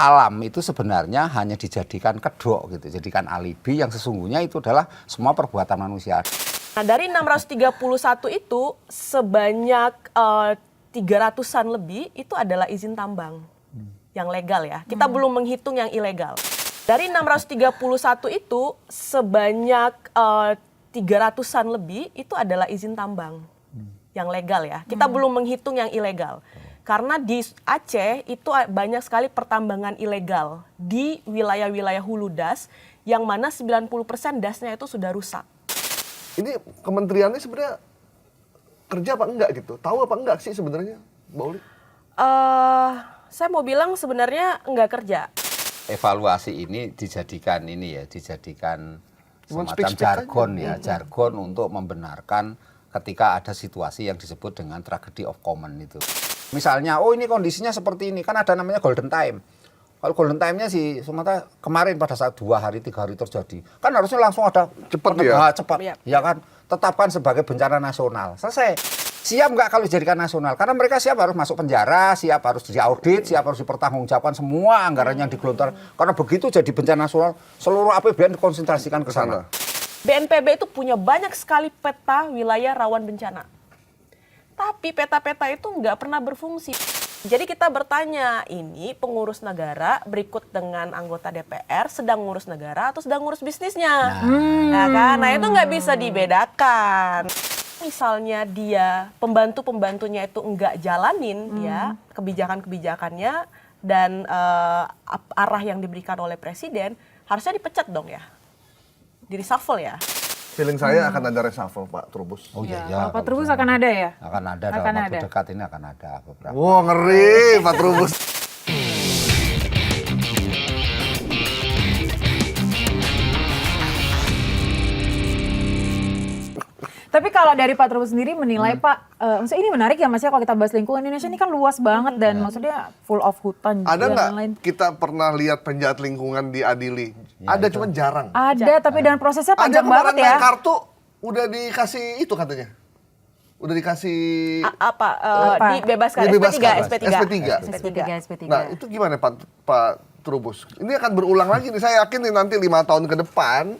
alam itu sebenarnya hanya dijadikan kedok gitu, jadikan alibi yang sesungguhnya itu adalah semua perbuatan manusia. Nah, dari 631 itu sebanyak 300-an lebih itu adalah izin tambang yang legal ya. Kita belum menghitung yang ilegal. Dari 631 itu sebanyak 300-an lebih itu adalah izin tambang yang legal ya. Kita belum menghitung yang ilegal. Karena di Aceh itu banyak sekali pertambangan ilegal di wilayah-wilayah hulu das yang mana 90% dasnya itu sudah rusak. Ini kementeriannya sebenarnya kerja apa enggak gitu? Tahu apa enggak sih sebenarnya, Mbak Uli? Saya mau bilang sebenarnya enggak kerja. Evaluasi ini dijadikan semacam jargon ya, jargon untuk membenarkan ketika ada situasi yang disebut dengan tragedy of common itu. Misalnya, oh ini kondisinya seperti ini, kan ada namanya golden time. Kalau golden time-nya sih Sumatera kemarin pada saat 2 hari, 3 hari terjadi, kan harusnya langsung ada cepat ya? Cepat, ya kan, tetapkan sebagai bencana nasional. Selesai. Siap nggak kalau dijadikan nasional? Karena mereka siap harus masuk penjara, siap harus diaudit, siap harus dipertanggungjawabkan semua anggaran yang digelontor. Karena begitu jadi bencana nasional, seluruh APBN dikonsentrasikan ke sana. BNPB itu punya banyak sekali peta wilayah rawan bencana. Tapi peta-peta itu nggak pernah berfungsi. Jadi kita bertanya, ini pengurus negara berikut dengan anggota DPR sedang ngurus negara atau sedang ngurus bisnisnya? Nah itu nggak bisa dibedakan. Misalnya dia pembantu-pembantunya itu nggak jalanin ya kebijakan-kebijakannya dan arah yang diberikan oleh presiden, harusnya dipecat dong ya, di reshuffle ya. Feeling saya akan ada reshuffle, Pak Trubus. Oh iya, Kalau Pak Trubus akan ada ya? Akan ada dalam waktu dekat ini akan ada beberapa. Wah, ngeri Pak Trubus. Tapi kalau dari Pak Trubus sendiri menilai Pak, maksudnya ini menarik ya Mas ya kalau kita bahas lingkungan Indonesia ini kan luas banget dan maksudnya full of hutan Ada juga nggak dan lain. kita pernah lihat penjahat lingkungan diadili? Ada, cuman jarang. Ada, tapi dan prosesnya Ada panjang kemarin banget ya. naik kartu, udah dikasih itu katanya. Udah dikasih Dibebaskan dibebaskan. SP3. SP3. Nah, itu gimana Pak Trubus? Ini akan berulang lagi nih. Saya yakin nih nanti 5 tahun ke depan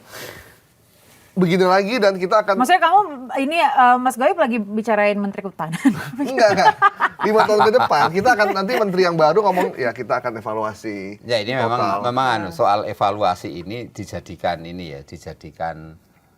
begini lagi dan kita akan... Maksudnya kamu ini Mas Gaib lagi bicarain Menteri Kehutanan. Enggak. 5 tahun ke depan kita akan nanti menteri yang baru ngomong ya kita akan evaluasi. Ya ini memang soal evaluasi ini dijadikan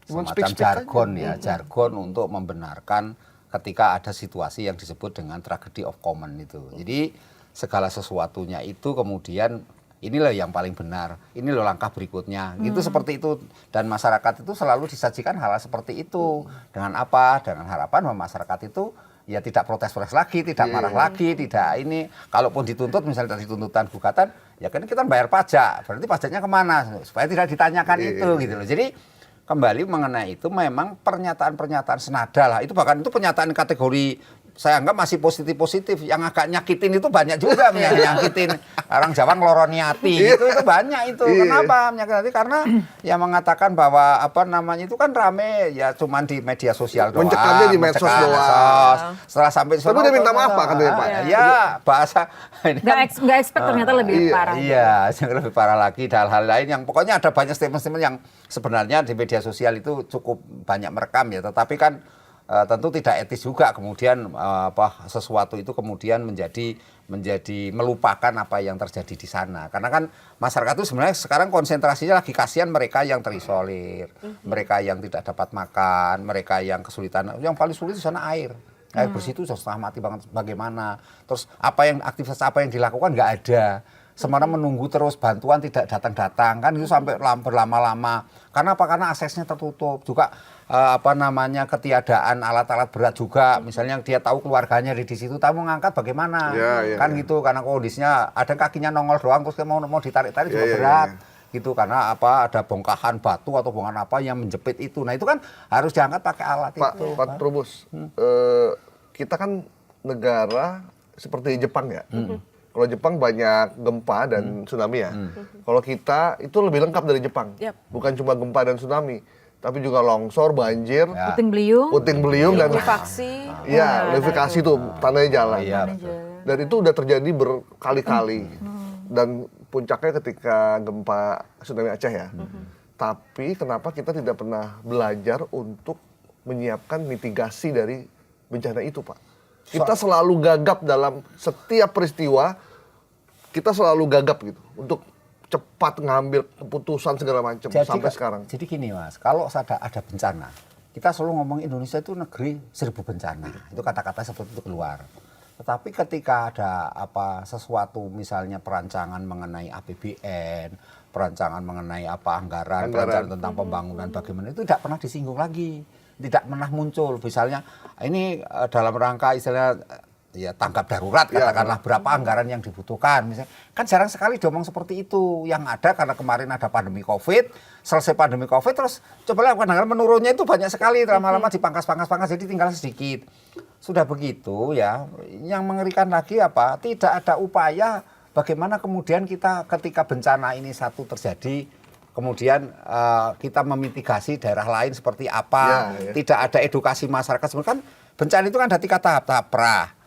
semacam jargon ya, jargon untuk membenarkan ketika ada situasi yang disebut dengan tragedy of common itu. Jadi segala sesuatunya itu kemudian inilah yang paling benar, ini loh langkah berikutnya, gitu seperti itu. Dan masyarakat itu selalu disajikan hal seperti itu. Dengan apa? Dengan harapan bahwa masyarakat itu ya tidak protes-protes lagi, tidak marah lagi, tidak ini. Kalaupun dituntut, misalnya dari tuntutan gugatan, ya kan kita bayar pajak, berarti pajaknya kemana? Supaya tidak ditanyakan itu gitu loh. Jadi kembali mengenai itu memang pernyataan-pernyataan senada lah. Itu bahkan itu pernyataan kategori saya anggap masih positif-positif. Yang agak nyakitin itu banyak juga nyakitin. Orang Jawa ngeloroni hati itu banyak itu. Kenapa menyakitin hati? Karena yang mengatakan bahwa apa namanya itu kan rame ya cuman di media sosial doang. Mencekamnya di medsos doang. Setelah sampai tapi dia minta maaf Pak katanya Pak. Ya bahasa Nggak expect ternyata lebih parah. Iya, lebih parah lagi. Dan hal lain yang pokoknya ada banyak statement-statement yang sebenarnya di media sosial itu cukup banyak merekam ya. Tetapi kan tentu tidak etis juga kemudian sesuatu itu kemudian menjadi melupakan apa yang terjadi di sana. Karena kan masyarakat itu sebenarnya sekarang konsentrasinya lagi kasihan mereka yang terisolir, mereka yang tidak dapat makan, mereka yang kesulitan. Yang paling sulit di sana air. Air bersih itu sudah setengah mati banget bagaimana. Terus aktivitas apa yang dilakukan nggak ada. Sementara menunggu terus bantuan tidak datang-datang kan itu sampai berlama-lama. Karena apa? Karena aksesnya tertutup. Juga ketiadaan alat-alat berat juga. Misalnya dia tahu keluarganya di situ, tahu mengangkat bagaimana. Kan gitu karena kondisinya ada kakinya nongol doang terus mau ditarik-tarik juga berat. Gitu karena ada bongkahan batu atau bongkahan apa yang menjepit itu. Nah, itu kan harus diangkat pakai alat itu. Pak Trubus, kita kan negara seperti Jepang ya. Kalau Jepang banyak gempa dan tsunami ya. Kalau kita itu lebih lengkap dari Jepang. Bukan cuma gempa dan tsunami, tapi juga longsor, banjir, puting beliung dan likuifaksi. Iya, likuifaksi tuh tanahnya jalan. Dan itu udah terjadi berkali-kali. Dan puncaknya ketika gempa tsunami Aceh ya. Tapi kenapa kita tidak pernah belajar untuk menyiapkan mitigasi dari bencana itu, Pak? Kita selalu gagap dalam setiap peristiwa, kita selalu gagap gitu untuk cepat ngambil keputusan segala macam sampai sekarang. Jadi gini Mas, kalau ada bencana, kita selalu ngomong Indonesia itu negeri 1000 bencana. Itu kata-kata seperti itu keluar. Tetapi ketika ada sesuatu misalnya perancangan mengenai APBN, perancangan mengenai anggaran, perancangan tentang pembangunan bagaimana itu tidak pernah disinggung lagi, tidak pernah muncul. Misalnya ini dalam rangka istilahnya ya tanggap darurat katakanlah berapa anggaran yang dibutuhkan misalnya. Kan jarang sekali diomong seperti itu. Yang ada karena kemarin ada pandemi Covid, selesai pandemi Covid terus coba lihat anggaran menurunnya itu banyak sekali, lama-lama dipangkas jadi tinggal sedikit. Sudah begitu ya, yang mengerikan lagi tidak ada upaya bagaimana kemudian kita ketika bencana ini satu terjadi, kemudian kita memitigasi daerah lain seperti apa, tidak ada edukasi masyarakat. Sebenarnya kan bencana itu kan ada 3 tahap, tahap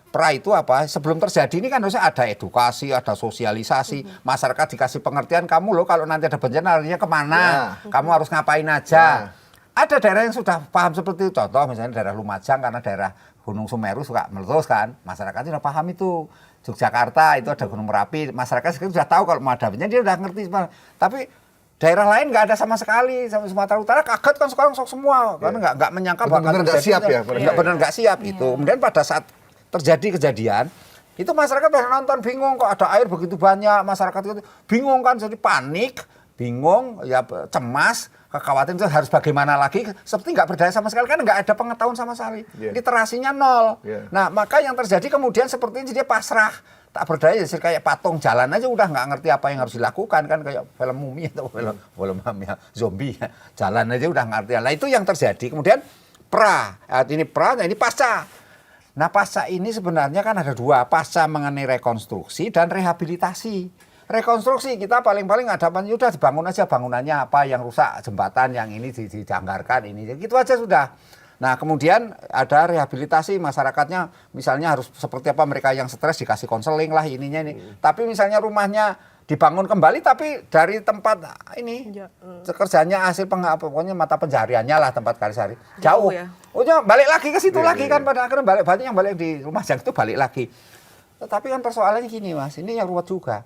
pra itu sebelum terjadi ini kan harusnya ada edukasi, ada sosialisasi, masyarakat dikasih pengertian, kamu loh kalau nanti ada bencana larinya kemana, kamu harus ngapain aja. Ada daerah yang sudah paham seperti itu, contoh misalnya daerah Lumajang karena daerah Gunung Semeru suka meletus kan, masyarakat sudah paham itu. Yogyakarta itu ada Gunung Merapi, masyarakat sudah tahu kalau mau ada bencana, dia sudah ngerti. Tapi daerah lain nggak ada sama sekali, sama Sumatera Utara kaget kan sekarang semua, karena nggak menyangka benar nggak siap ya, benar nggak siap itu. Kemudian pada saat terjadi kejadian, itu masyarakat pada nonton bingung kok ada air begitu banyak, masyarakat itu bingung kan, jadi panik, bingung, ya cemas, kekhawatiran itu harus bagaimana lagi, seperti nggak berdaya sama sekali, kan nggak ada pengetahuan sama sekali, literasinya nol. Nah maka yang terjadi kemudian seperti ini dia pasrah, tak berdaya, jadi kayak patung jalan aja udah nggak ngerti apa yang harus dilakukan kan, kayak film mumi atau film zombie, jalan aja udah nggak ngerti. Nah itu yang terjadi. Kemudian ini pasca. Nah pasca ini sebenarnya kan ada 2, pasca mengenai rekonstruksi dan rehabilitasi. Rekonstruksi kita paling-paling ada udah dibangun aja bangunannya apa yang rusak, jembatan yang ini dianggarkan ini, gitu aja sudah. Nah kemudian ada rehabilitasi masyarakatnya, misalnya harus seperti apa, mereka yang stres dikasih konseling lah ininya ini. Tapi misalnya rumahnya dibangun kembali tapi dari tempat ini kerjanya hasil pokoknya mata pencahariannya lah, tempat sehari jauh ya. Balik lagi ke situ lagi kan, pada akhirnya banyak yang balik di rumah yang itu balik lagi. Tetapi kan persoalannya gini Mas, ini yang ruwet juga.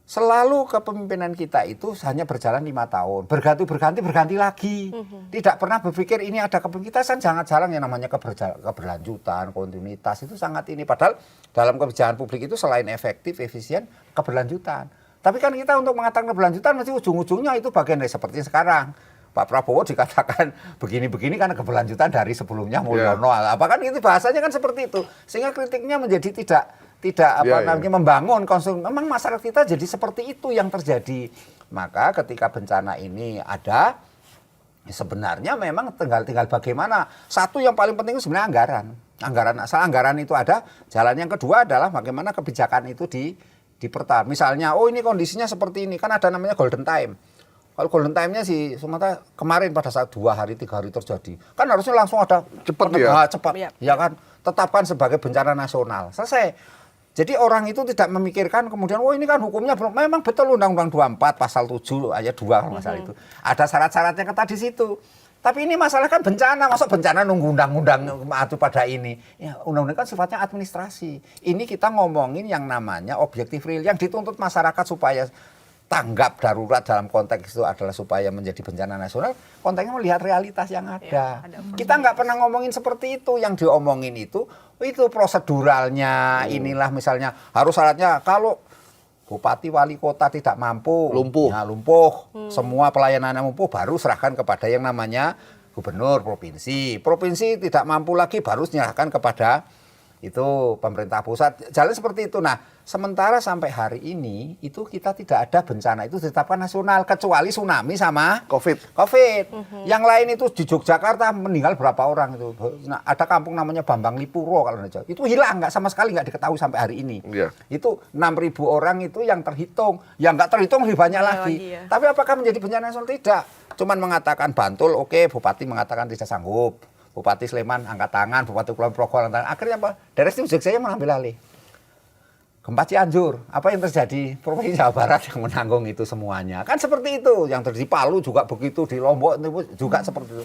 Selalu kepemimpinan kita itu hanya berjalan 5 tahun, berganti lagi. Tidak pernah berpikir ini ada kepemimpinan, kan sangat jarang yang namanya keberlanjutan, kontinuitas itu sangat ini. Padahal dalam kebijakan publik itu selain efektif, efisien, keberlanjutan. Tapi kan kita untuk mengatakan keberlanjutan mesti ujung-ujungnya itu bagian dari seperti sekarang. Pak Prabowo dikatakan begini-begini karena keberlanjutan dari sebelumnya Mulyono. Apa kan itu bahasanya kan seperti itu. Sehingga kritiknya menjadi tidak membangun konstruksi. Memang masyarakat kita jadi seperti itu yang terjadi. Maka ketika bencana ini ada, sebenarnya memang tinggal bagaimana. Satu yang paling penting itu sebenarnya anggaran. Asal anggaran itu ada, jalan yang kedua adalah bagaimana kebijakan itu dipertahankan. Misalnya, ini kondisinya seperti ini, kan ada namanya golden time. Kalau golden time-nya sih Sumatera kemarin pada saat 2 hari 3 hari terjadi, kan harusnya langsung ada cepat ya kan, tetapkan sebagai bencana nasional, selesai. Jadi orang itu tidak memikirkan kemudian, ini kan hukumnya belum, memang betul Undang-Undang 24 pasal 7 ayat 2 kalau masalah itu. Ada syarat-syaratnya ketat di situ. Tapi ini masalah kan bencana, masuk bencana nunggu undang-undang mengatur pada ini. Ya, undang-undang kan sifatnya administrasi. Ini kita ngomongin yang namanya objektif real, yang dituntut masyarakat supaya tanggap darurat dalam konteks itu adalah supaya menjadi bencana nasional, konteksnya melihat realitas yang ada. Kita nggak pernah ngomongin seperti itu, yang diomongin itu proseduralnya, inilah misalnya harus syaratnya kalau bupati wali kota tidak mampu, lumpuh, semua pelayanannya lumpuh, baru serahkan kepada yang namanya gubernur provinsi. Provinsi tidak mampu lagi, baru serahkan kepada itu pemerintah pusat, jalan seperti itu. Nah sementara sampai hari ini itu kita tidak ada bencana itu ditetapkan nasional kecuali tsunami sama COVID. Yang lain itu di Yogyakarta meninggal berapa orang itu. Nah, ada kampung namanya Bambang Lipuro kalau itu hilang, nggak sama sekali nggak diketahui sampai hari ini. Itu 6.000 orang itu yang terhitung, yang nggak terhitung lebih banyak lagi. Tapi apakah menjadi bencana nasional? Tidak. Cuman mengatakan Bantul, bupati mengatakan tidak sanggup. Bupati Sleman angkat tangan, Bupati Kulon Progo angkat tangan. Akhirnya apa? Dari situ saya mengambil alih. Gempa Cianjur, apa yang terjadi? Provinsi Jawa Barat yang menanggung itu semuanya. Kan seperti itu, yang terjadi di Palu juga begitu, di Lombok juga seperti itu.